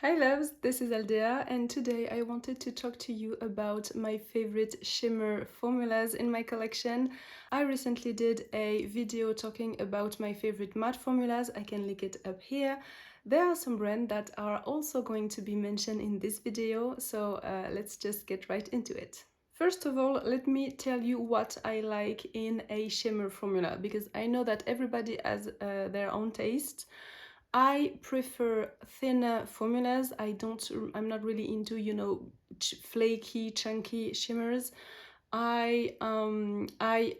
Hi loves, this is Aldea and today I wanted to talk to you about my favorite shimmer formulas in my collection. I recently did a video talking about my favorite matte formulas. I can link it up here. There are some brands that are also going to be mentioned in this video, so let's just get right into it. First of all, let me tell you what I like in a shimmer formula, because I know that everybody has their own taste. I prefer thinner formulas. I'm not really into, flaky, chunky shimmers. I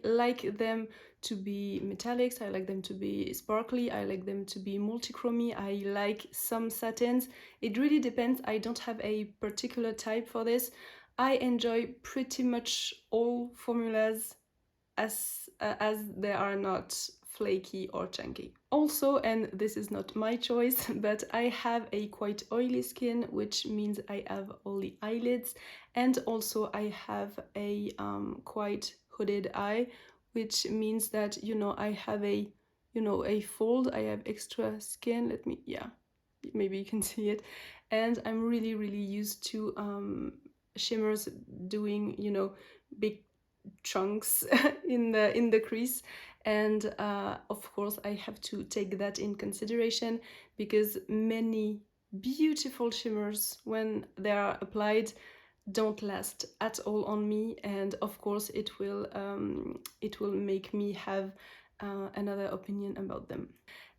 like them to be metallics. I like them to be sparkly. I like them to be multichromy. I like some satins. It really depends. I don't have a particular type for this. I enjoy pretty much all formulas as they are not flaky or chunky. Also, and this is not my choice, but I have a quite oily skin, which means I have oily eyelids, and also I have a quite hooded eye, which means that I have a fold. I have extra skin. Maybe you can see it, and I'm really used to shimmers doing big chunks in the crease, and of course I have to take that in consideration, because many beautiful shimmers, when they are applied, don't last at all on me, and of course it will make me have another opinion about them.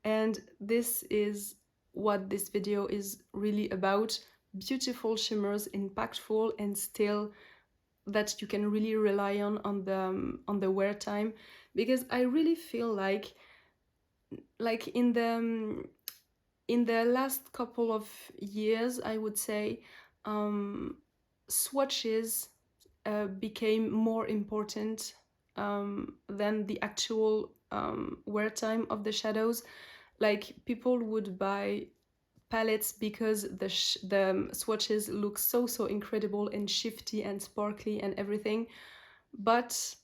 And this is what this video is really about: beautiful shimmers, impactful, and still that you can really rely on the wear time. Because I really feel like in the last couple of years, I would say, swatches became more important than the actual wear time of the shadows. Like, people would buy palettes because the swatches look so incredible and shifty and sparkly and everything, but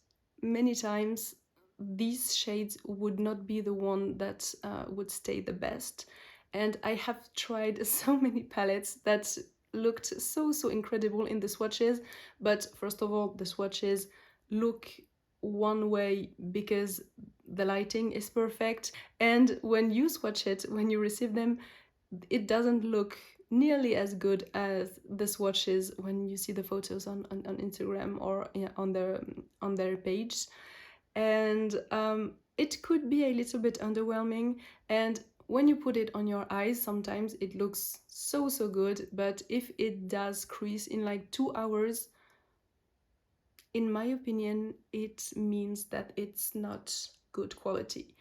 many times these shades would not be the one that would stay the best. And I have tried so many palettes that looked so incredible in the swatches, but first of all, the swatches look one way because the lighting is perfect, and when you swatch it, when you receive them, it doesn't look nearly as good as the swatches when you see the photos on Instagram or on their page. And it could be a little bit underwhelming, and when you put it on your eyes, sometimes it looks so good, but if it does crease in like 2 hours, in my opinion, it means that it's not good quality.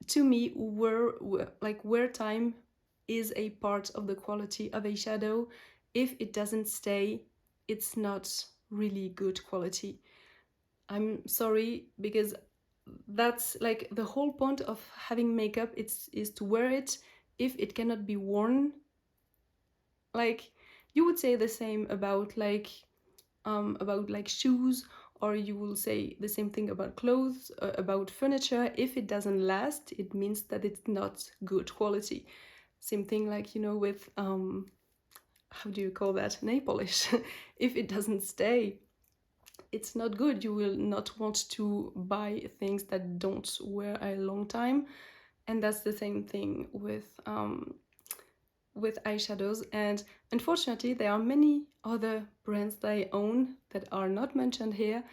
To me, wear time is a part of the quality of a shadow. If it doesn't stay, it's not really good quality. I'm sorry, because that's like the whole point of having makeup. Is to wear it. If it cannot be worn, like, you would say the same about like shoes, or you will say the same thing about clothes, about furniture. If it doesn't last, it means that it's not good quality. Same thing, like, with how do you call that, nail polish. If it doesn't stay, it's not good. You will not want to buy things that don't wear a long time. And that's the same thing with eyeshadows. And unfortunately, there are many other brands that I own that are not mentioned here,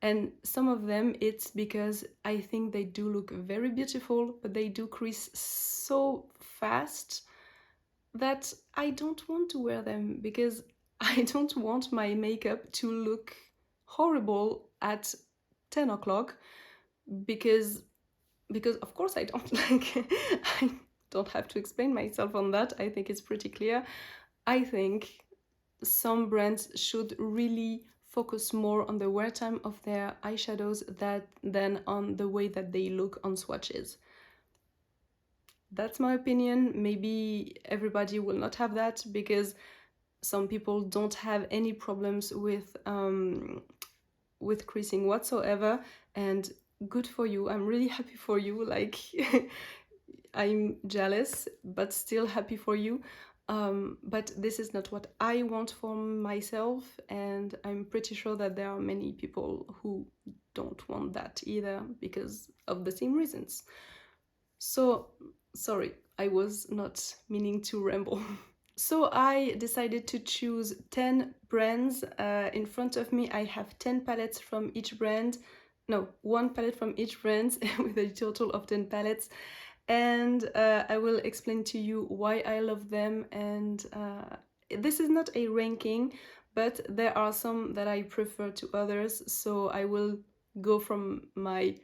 and some of them, it's because I think they do look very beautiful, but they do crease so fast that I don't want to wear them, because I don't want my makeup to look horrible at 10 o'clock, because of course I don't like I don't have to explain myself on that. I think it's pretty clear. I think some brands should really focus more on the wear time of their eyeshadows than on the way that they look on swatches. That's my opinion. Maybe everybody will not have that, because some people don't have any problems with creasing whatsoever, and good for you. I'm really happy for you. Like, I'm jealous, but still happy for you. But this is not what I want for myself, and I'm pretty sure that there are many people who don't want that either because of the same reasons. So, sorry, I was not meaning to ramble. So I decided to choose 10 brands. In front of me I have 10 palettes from each brand. No, one palette from each brand with a total of 10 palettes. And I will explain to you why I love them. And this is not a ranking, but there are some that I prefer to others. So I will go from my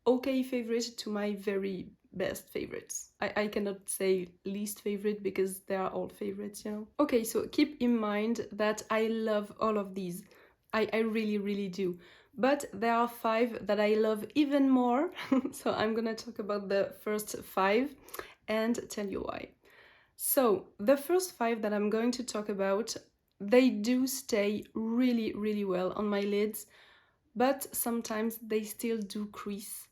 okay favorite to my very best favorites. I cannot say least favorite because they are all favorites, you know. Okay, so keep in mind that I love all of these. I really, really do. But there are 5 that I love even more. So I'm gonna talk about the first 5 and tell you why. So the first 5 that I'm going to talk about, they do stay really, really well on my lids, but sometimes they still do crease.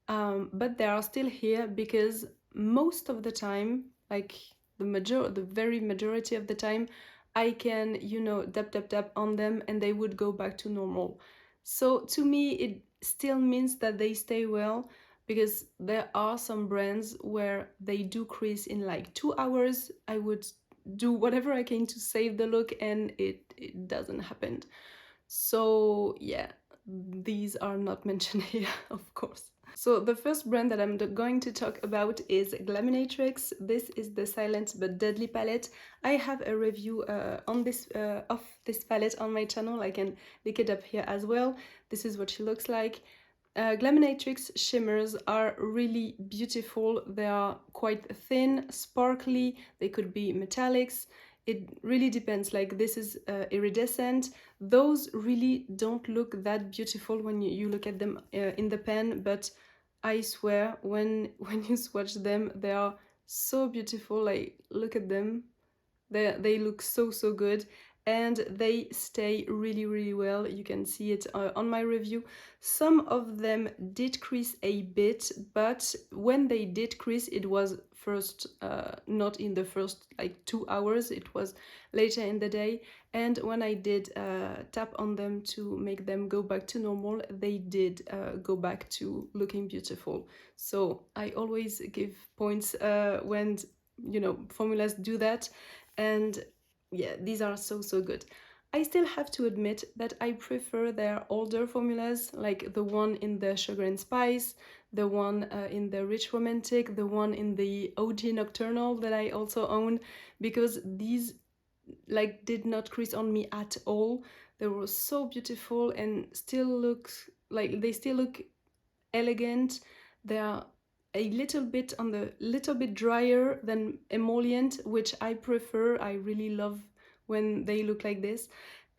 But they are still here because most of the time, like the very majority of the time, I can, you know, tap on them and they would go back to normal. So to me, it still means that they stay well, because there are some brands where they do crease in like 2 hours. I would do whatever I can to save the look and it doesn't happen. So yeah, these are not mentioned here, of course. So the first brand that I'm going to talk about is Glaminatrix. This is the Silent but Deadly palette. I have a review on this of this palette on my channel. I can link it up here as well. This is what she looks like. Glaminatrix shimmers are really beautiful. They are quite thin, sparkly, they could be metallics. It really depends, like this is iridescent. Those really don't look that beautiful when you look at them in the pen, but I swear when you swatch them, they are so beautiful. Like, look at them. They look so good, and they stay really, really well. You can see it on my review. Some of them did crease a bit, but when they did crease, it was first not in the first like 2 hours, it was later in the day. And when I did tap on them to make them go back to normal, they did go back to looking beautiful. So I always give points when, you know, formulas do that. And yeah, these are so good. I still have to admit that I prefer their older formulas, like the one in the Sugar and Spice, the one in the Rich Romantic, the one in the OG Nocturnal that I also own, because these like did not crease on me at all. They were so beautiful and still look like they still look elegant. They are a little bit drier than emollient, which I prefer. I really love when they look like this.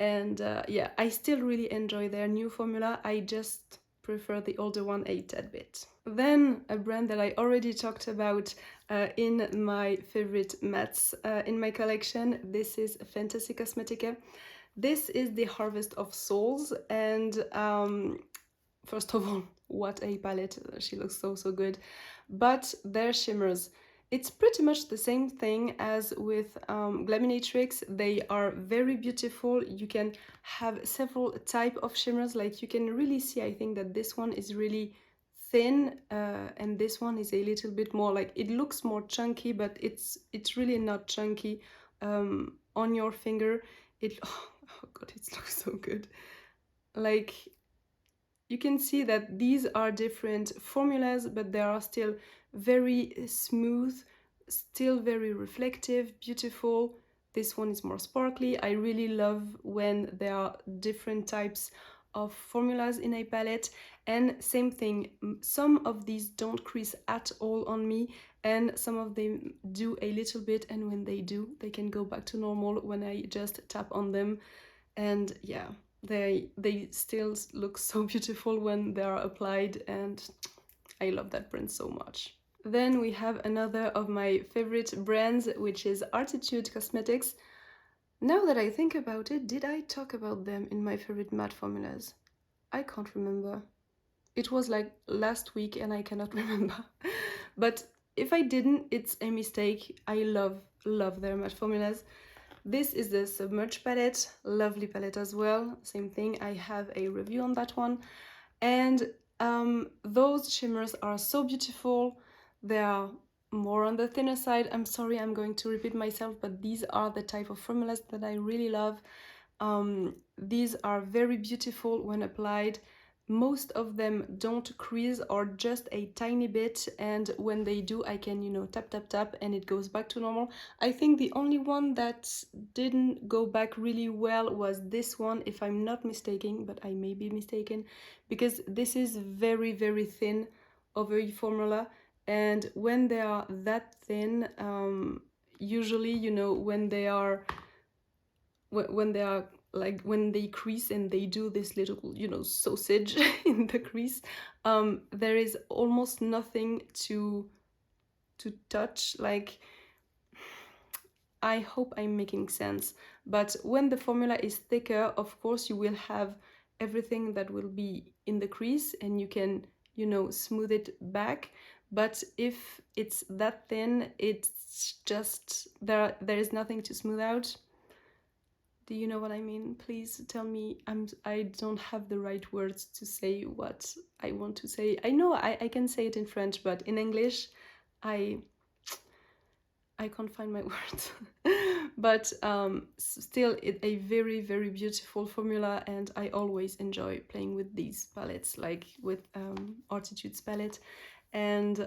And yeah, I still really enjoy their new formula. I just prefer the older one a tad bit. Then a brand that I already talked about in my favorite mattes in my collection. This is Fantasy Cosmetica. This is the Harvest of Souls, and first of all, what a palette. She looks so good. But their shimmers, it's pretty much the same thing as with Glaminatrix. They are very beautiful. You can have several type of shimmers. Like you can really see, I think that this one is really thin and this one is a little bit more like, it looks more chunky, but it's really not chunky. On your finger, it oh god, it looks so good. Like, you can see that these are different formulas, but they are still very smooth, still very reflective, beautiful. This one is more sparkly. I really love when there are different types of formulas in a palette. And same thing, some of these don't crease at all on me, and some of them do a little bit, and when they do, they can go back to normal when I just tap on them. And yeah, they still look so beautiful when they are applied, and I love that brand so much. Then we have another of my favorite brands, which is Artitude Cosmetics. Now that I think about it, did I talk about them in my favorite matte formulas? I can't remember. It was like last week and I cannot remember. But if I didn't, it's a mistake. I love love their matte formulas. This is the Submerge palette, lovely palette as well, same thing, I have a review on that one. And those shimmers are so beautiful. They are more on the thinner side. I'm sorry, I'm going to repeat myself, but these are the type of formulas that I really love. These are very beautiful when applied. Most of them don't crease or just a tiny bit, and when they do, I can, you know, tap tap tap and it goes back to normal. I think the only one that didn't go back really well was this one, if I'm not mistaken, but I may be mistaken, because this is very very thin over formula, and when they are that thin, usually, you know, when they are like when they crease and they do this little, you know, sausage in the crease, there is almost nothing to touch. Like, I hope I'm making sense, but when the formula is thicker, of course you will have everything that will be in the crease and you can, you know, smooth it back. But if it's that thin, it's just there is nothing to smooth out. Do you know what I mean? Please tell me. I don't have the right words to say what I want to say. I know I can say it in French, but in English, I can't find my words. But still, a very, very beautiful formula, and I always enjoy playing with these palettes, like with Artitude's palette. And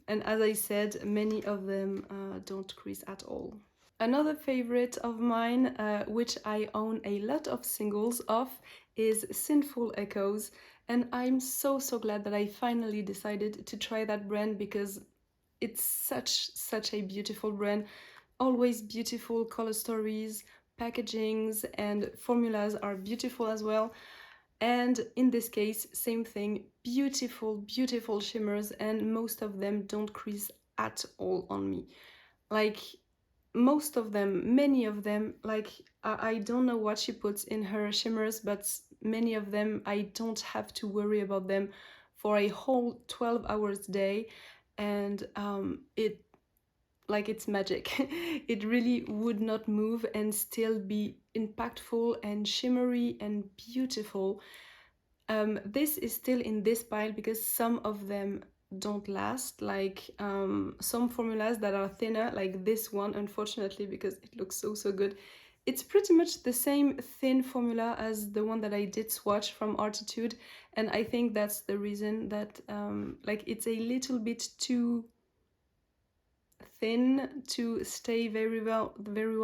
as I said, many of them don't crease at all. Another favorite of mine, which I own a lot of singles of, is Sinful Echoes, and I'm so glad that I finally decided to try that brand, because it's such a beautiful brand. Always beautiful color stories, packagings, and formulas are beautiful as well. And in this case, same thing, beautiful shimmers, and most of them don't crease at all on me. Like, most of them, many of them, like, I don't know what she puts in her shimmers, but many of them I don't have to worry about them for a whole 12 hours day, and it's magic. It really would not move and still be impactful and shimmery and beautiful. This is still in this pile because some of them don't last, like some formulas that are thinner, like this one, unfortunately, because it looks so good. It's pretty much the same thin formula as the one that I did swatch from Artitude, and I think that's the reason that like it's a little bit too thin to stay very well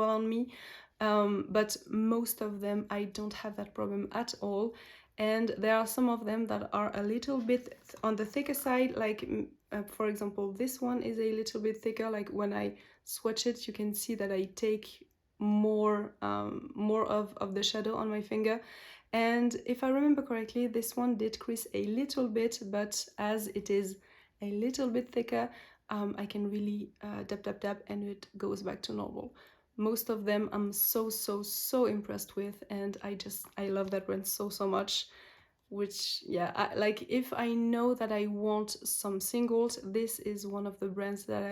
on me. But most of them I don't have that problem at all, and there are some of them that are a little bit on the thicker side, like for example this one is a little bit thicker. Like when I swatch it, you can see that I take more of the shadow on my finger, and if I remember correctly, this one did crease a little bit, but as it is a little bit thicker, I can really dab dab dab and it goes back to normal. Most of them I'm so impressed with, and I love that brand so much. Which, yeah, like if I know that I want some singles, this is one of the brands that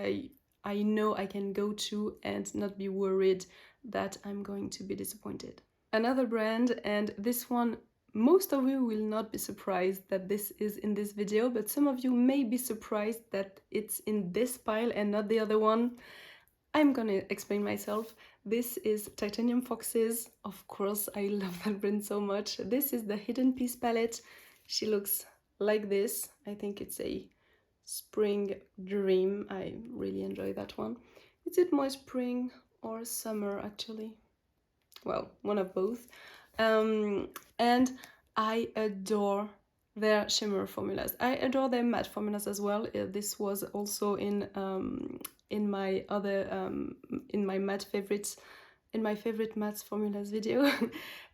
I know I can go to and not be worried that I'm going to be disappointed. Another brand, and this one, most of you will not be surprised that this is in this video, but some of you may be surprised that it's in this pile and not the other one. I'm gonna explain myself. This is Titanium Foxes. Of course, I love that brand so much. This is the Hidden Piece palette. She looks like this. I think it's a spring dream. I really enjoy that one. Is it more spring or summer, actually? Well, one of both. And I adore their shimmer formulas. I adore their matte formulas as well. This was also in my other in my matte favorites, in my favorite matte formulas video.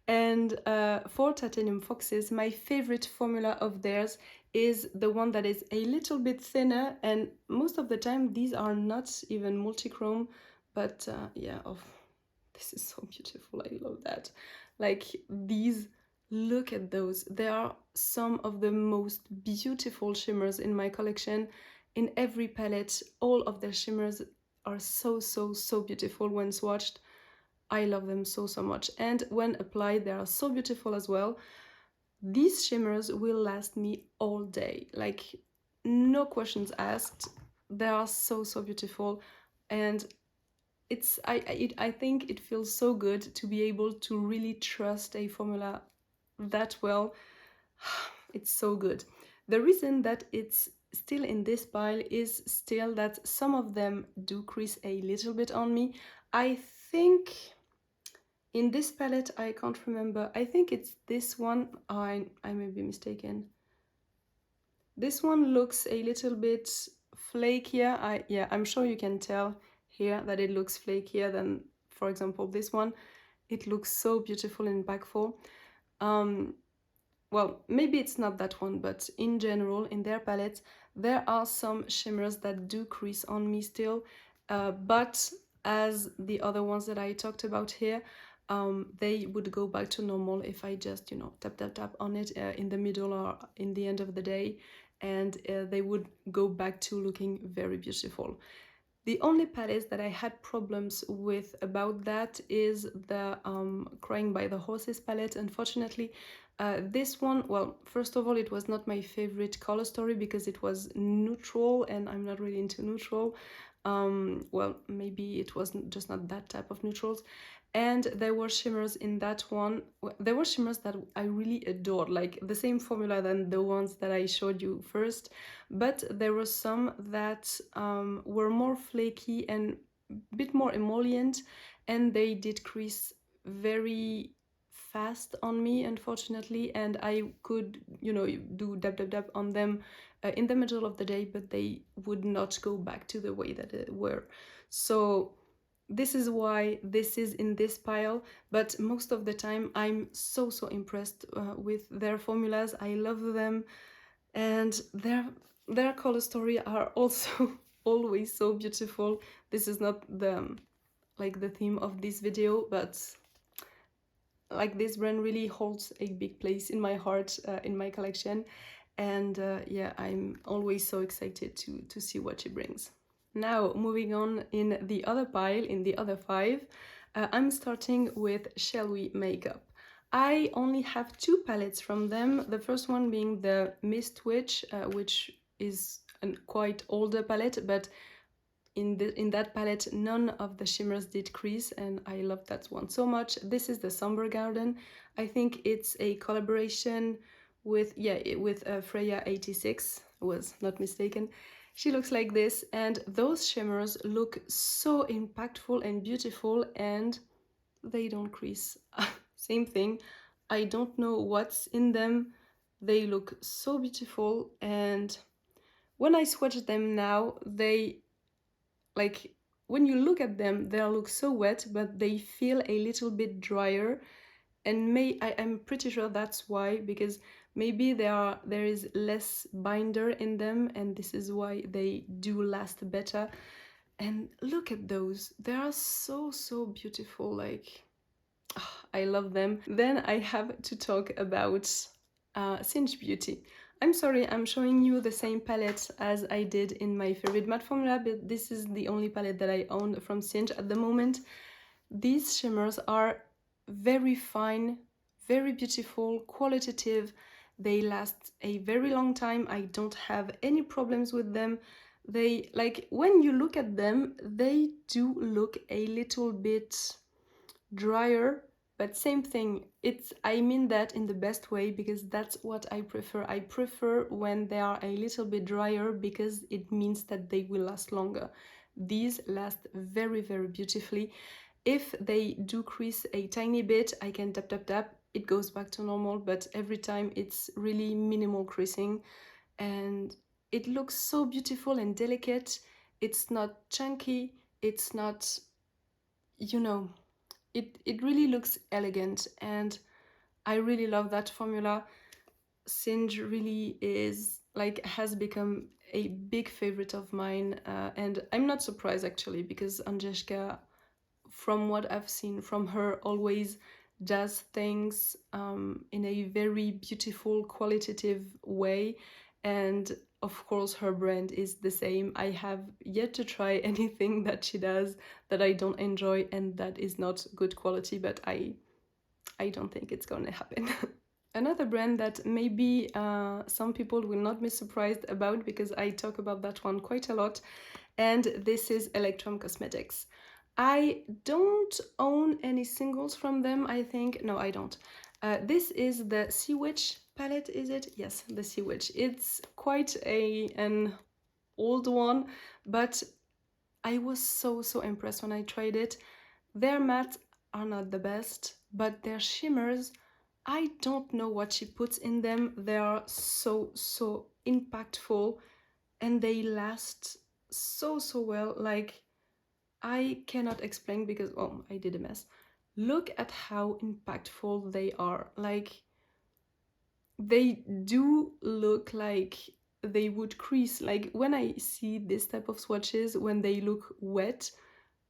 And for Titanium Foxes, my favorite formula of theirs is the one that is a little bit thinner, and most of the time these are not even multi-chrome, but yeah, this is so beautiful. I love that. Like these, look at those. They are some of the most beautiful shimmers in my collection. In every palette, all of their shimmers are so beautiful when swatched. I love them so much, and when applied they are so beautiful as well. These shimmers will last me all day, like no questions asked. They are so beautiful, and I think it feels so good to be able to really trust a formula that well. It's so good. The reason that it's still in this pile is still that some of them do crease a little bit on me. I think in this palette, I can't remember, I think it's this one. I may be mistaken. This one looks a little bit flakier. Yeah, I'm sure you can tell here that it looks flakier than, for example, this one. It looks so beautiful and impactful. Well, maybe it's not that one, but in general, in their palette, there are some shimmers that do crease on me still, but as the other ones that I talked about here, they would go back to normal if I just, you know, tap on it in the middle or in the end of the day, and they would go back to looking very beautiful. The only palettes that I had problems with about that is the Crying by the Horses palette. Unfortunately, this one, well, first of all, it was not my favorite color story because it was neutral, and I'm not really into neutral. Well, maybe it was just not that type of neutrals. And there were shimmers in that one. There were shimmers that I really adored, like the same formula than the ones that I showed you first. But there were some that were more flaky and a bit more emollient, and they did crease very fast on me, unfortunately, and I could, you know, do dab on them in the middle of the day, but they would not go back to the way that they were. So this is why this is in this pile, but most of the time I'm so impressed with their formulas. I love them, and their color story are also always so beautiful. This is not the like the theme of this video, but like this brand really holds a big place in my heart, in my collection, and yeah, I'm always so excited to see what she brings. Now, moving on in the other pile, in the other five, I'm starting with Shall We Makeup. I only have two palettes from them, the first one being the Mist Witch, which is a quite older palette, but in that palette none of the shimmers did crease, and I love that one so much. This is the Somber Garden. I think it's a collaboration with, yeah, with Freya 86, I was not mistaken. She looks like this, and those shimmers look so impactful and beautiful, and they don't crease. Same thing, I don't know what's in them. They look so beautiful, and when I swatch them now, they, like, when you look at them, they look so wet, but they feel a little bit drier. And I'm pretty sure that's why, because maybe there is less binder in them, and this is why they do last better. And look at those, they are so beautiful, like, I love them. Then I have to talk about Singe Beauty. I'm sorry, I'm showing you the same palette as I did in my favorite matte formula, but this is the only palette that I own from Singe at the moment. These shimmers are very fine, very beautiful, qualitative. They last a very long time. I don't have any problems with them. They, like, when you look at them, they do look a little bit drier, but same thing. I mean that in the best way, because that's what I prefer. I prefer when they are a little bit drier, because it means that they will last longer. These last very beautifully. If they do crease a tiny bit, I can tap, it goes back to normal, but every time it's really minimal creasing, and it looks so beautiful and delicate. It's not chunky, it's not, you know, it really looks elegant, and I really love that formula. Singe really is, like, has become a big favorite of mine, and I'm not surprised actually, because Agnieszka, from what I've seen from her, always does things in a very beautiful, qualitative way, and of course her brand is the same. I have yet to try anything that she does that I don't enjoy and that is not good quality, but I don't think it's gonna happen. Another brand that maybe some people will not be surprised about, because I talk about that one quite a lot, and this is Electrum Cosmetics. I don't own any singles from them, I think. No, I don't. This is the Sea Witch palette, is it? Yes, the Sea Witch. It's quite an old one, but I was so impressed when I tried it. Their mattes are not the best, but their shimmers, I don't know what she puts in them. They are so impactful and they last so well. Like, I cannot explain because, oh, I did a mess. Look at how impactful they are. Like, they do look like they would crease. Like, when I see this type of swatches, when they look wet,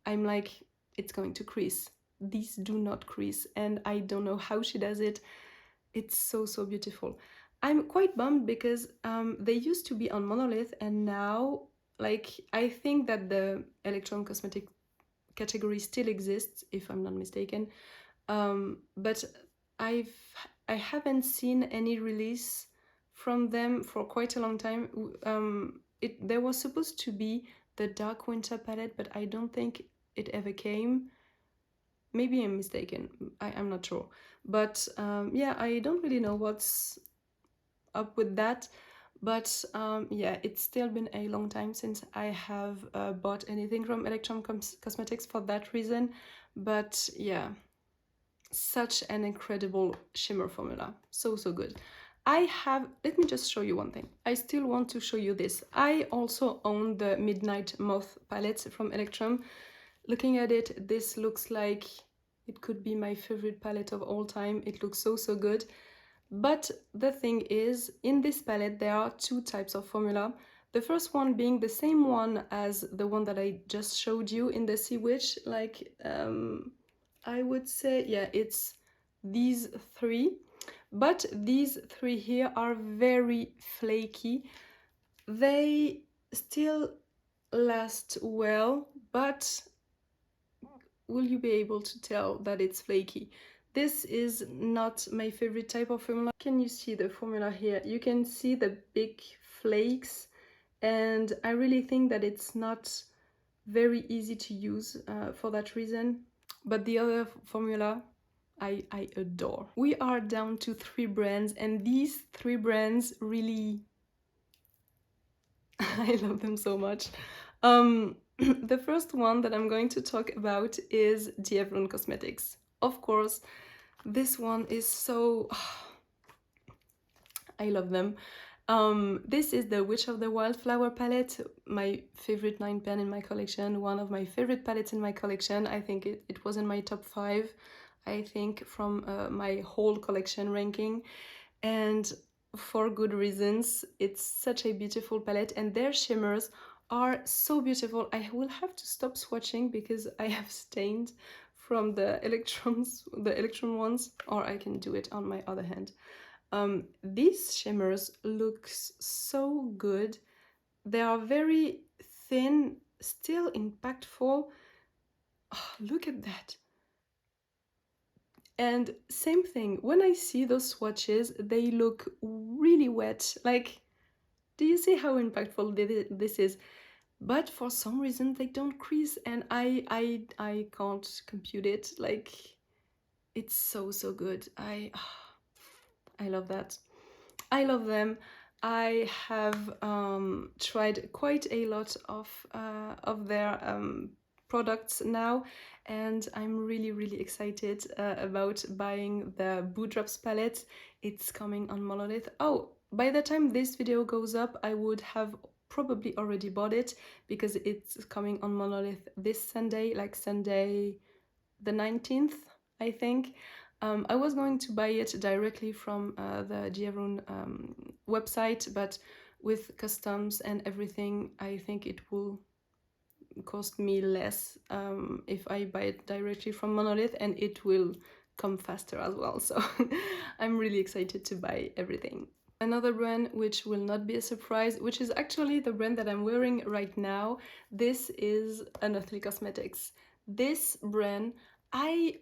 I'm like, it's going to crease. These do not crease, and I don't know how she does it. It's so beautiful. I'm quite bummed because they used to be on Monolith, and now, like, I think that the Electron Cosmetic category still exists, if I'm not mistaken. But I haven't seen any release from them for quite a long time. There was supposed to be the Dark Winter palette, but I don't think it ever came. Maybe I'm mistaken. I'm not sure. But yeah, I don't really know what's up with that. But yeah, it's still been a long time since I have bought anything from Electron Cosmetics for that reason. But yeah, such an incredible shimmer formula. So good. Let me just show you one thing. I still want to show you this. I also own the Midnight Moth palette from Electrum. Looking at it, this looks like it could be my favorite palette of all time. It looks so good. But the thing is, in this palette, there are two types of formula. The first one being the same one as the one that I just showed you in the Sea Witch. Like, I would say, yeah, it's these three. But these three here are very flaky. They still last well, but will you be able to tell that it's flaky? This is not my favorite type of formula. Can you see the formula here? You can see the big flakes, and I really think that it's not very easy to use for that reason. But the other formula, I adore. We are down to 3 brands, and these 3 brands really I love them so much. The first one that I'm going to talk about is Dievron Cosmetics. Of course, this one is so... I love them. This is the Witch of the Wildflower palette, my favorite 9 pen in my collection, one of my favorite palettes in my collection. I think it was in my top 5, I think, from my whole collection ranking. And for good reasons. It's such a beautiful palette, and their shimmers are so beautiful. I will have to stop swatching because I have stained from the electron ones, or I can do it on my other hand. These shimmers looks so good. They are very thin, still impactful. Oh, look at that. And same thing, when I see those swatches, they look really wet. Like, do you see how impactful this is? But for some reason they don't crease, and I can't compute it. Like, it's so good. I love that. I love them. I have tried quite a lot of their products now, and I'm really excited about buying the Boo Drops palette. It's coming on Monolith. Oh, by the time this video goes up, I would have probably already bought it because it's coming on Monolith this Sunday, like Sunday the 19th, I think. I was going to buy it directly from the Dievron website, but with customs and everything, I think it will cost me less if I buy it directly from Monolith, and it will come faster as well. So I'm really excited to buy everything. Another brand which will not be a surprise, which is actually the brand that I'm wearing right now. This is Unearthly Cosmetics. This brand, I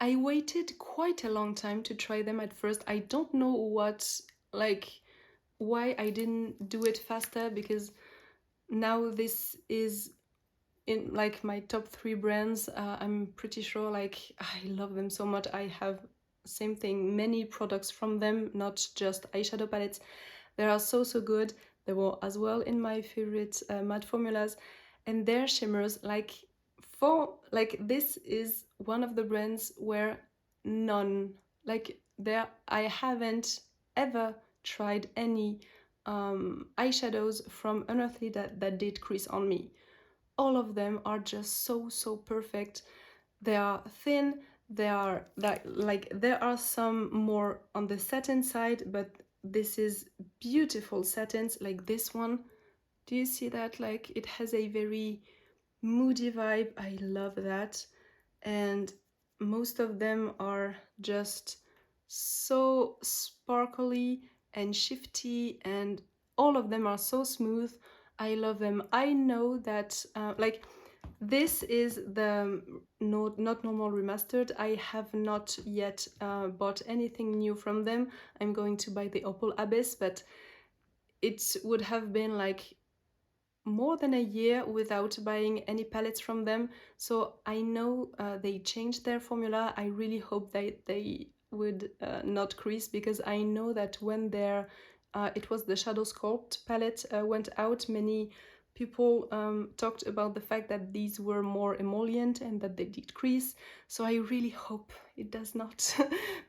waited quite a long time to try them at first. I don't know why I didn't do it faster, because now this is in like my top 3 brands. I'm pretty sure like I love them so much. I have, same thing, many products from them, not just eyeshadow palettes. They are so good. They were as well in my favorite matte formulas, and their shimmers, this is one of the brands where none, like there, I haven't ever tried any eyeshadows from Unearthly that did crease on me. All of them are just so perfect. They are thin, there are some more on the satin side, but this is beautiful satins like this one. Do you see that? Like, it has a very moody vibe. I love that. And most of them are just so sparkly and shifty, and all of them are so smooth. I love them. I know that this is the not normal remastered. I have not yet bought anything new from them. I'm going to buy the Opal Abyss, but it would have been like more than a year without buying any palettes from them. So I know they changed their formula. I really hope that they would not crease, because I know that when their it was the Shadow Sculpt palette went out, many people talked about the fact that these were more emollient and that they did crease. So I really hope it does not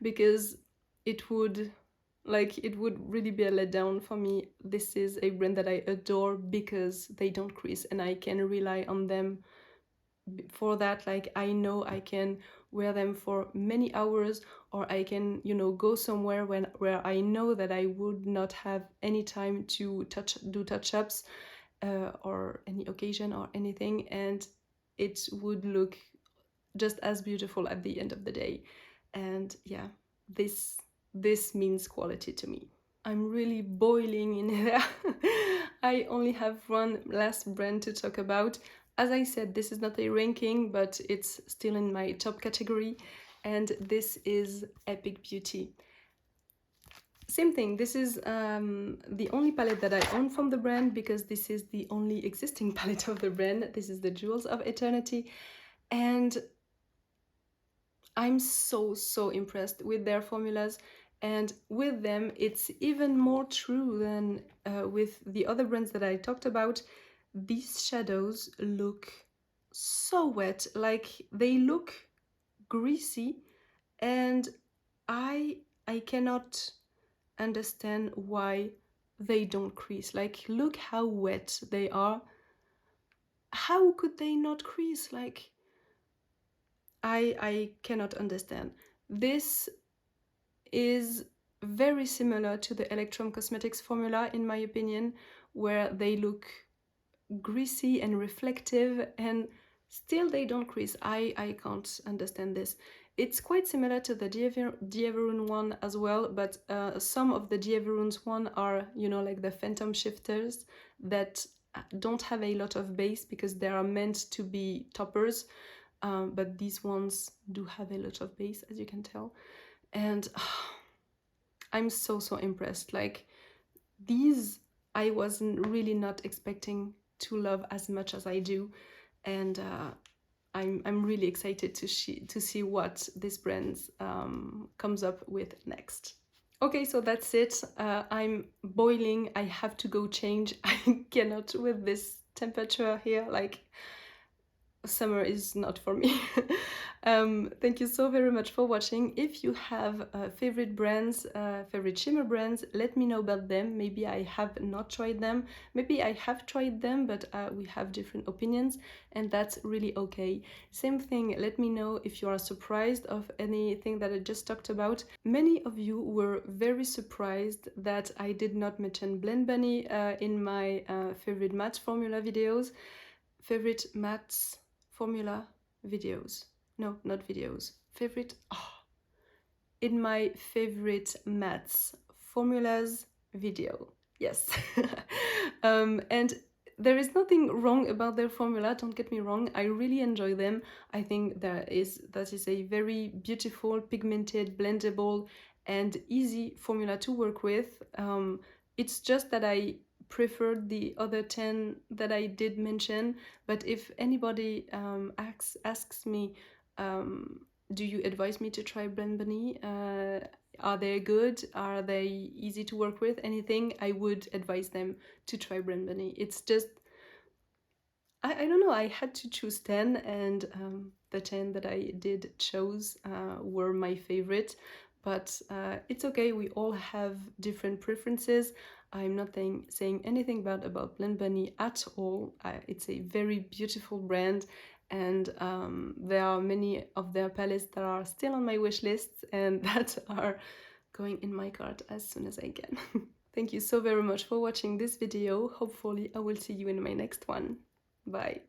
because it would really be a letdown for me. This is a brand that I adore because they don't crease, and I can rely on them for that. Like, I know I can wear them for many hours, or I can, go somewhere where I know that I would not have any time to do touch-ups or any occasion or anything, and it would look just as beautiful at the end of the day. And yeah, this means quality to me. I'm really boiling in there. I only have one last brand to talk about. As I said, this is not a ranking, but it's still in my top category, and this is Epic Beauty. Same thing, this is the only palette that I own from the brand, because this is the only existing palette of the brand. This is the Jewels of Eternity, and I'm so impressed with their formulas. And with them, it's even more true than with the other brands that I talked about. These shadows look so wet, like they look greasy, and I cannot understand why they don't crease. Like, look how wet they are. How could they not crease? Like, I cannot understand. This is very similar to the Electrum Cosmetics formula, in my opinion, where they look greasy and reflective, and still they don't crease. I can't understand this. It's quite similar to the Dieverun one as well, but some of the Dieverun's one are, like the phantom shifters that don't have a lot of base because they are meant to be toppers, but these ones do have a lot of base, as you can tell. And I'm so impressed. Like, these I wasn't really not expecting to love as much as I do, and I'm really excited to see what this brand comes up with next. Okay, so that's it. I'm boiling. I have to go change. I cannot with this temperature here. Like, summer is not for me. Thank you so very much for watching. If you have favorite brands, favorite shimmer brands, let me know about them. Maybe I have not tried them, maybe I have tried them, but we have different opinions, and that's really okay. Same thing, let me know if you are surprised of anything that I just talked about. Many of you were very surprised that I did not mention Blend Bunny in my favorite matte formula videos. Favorite matte formula videos. No, not videos. In my favorite mattes formulas video. Yes. And there is nothing wrong about their formula, don't get me wrong. I really enjoy them. I think that is a very beautiful, pigmented, blendable, and easy formula to work with. It's just that I preferred the other 10 that I did mention. But if anybody asks me, do you advise me to try Blend Bunny? Are they good? Are they easy to work with? Anything, I would advise them to try Blend Bunny. It's just, I don't know, I had to choose 10, and the 10 that I did chose were my favorite. But it's okay, we all have different preferences. I'm not saying anything bad about Blend Bunny at all. It's a very beautiful brand, and there are many of their palettes that are still on my wish list and that are going in my cart as soon as I can. Thank you so very much for watching this video. Hopefully I will see you in my next one. Bye.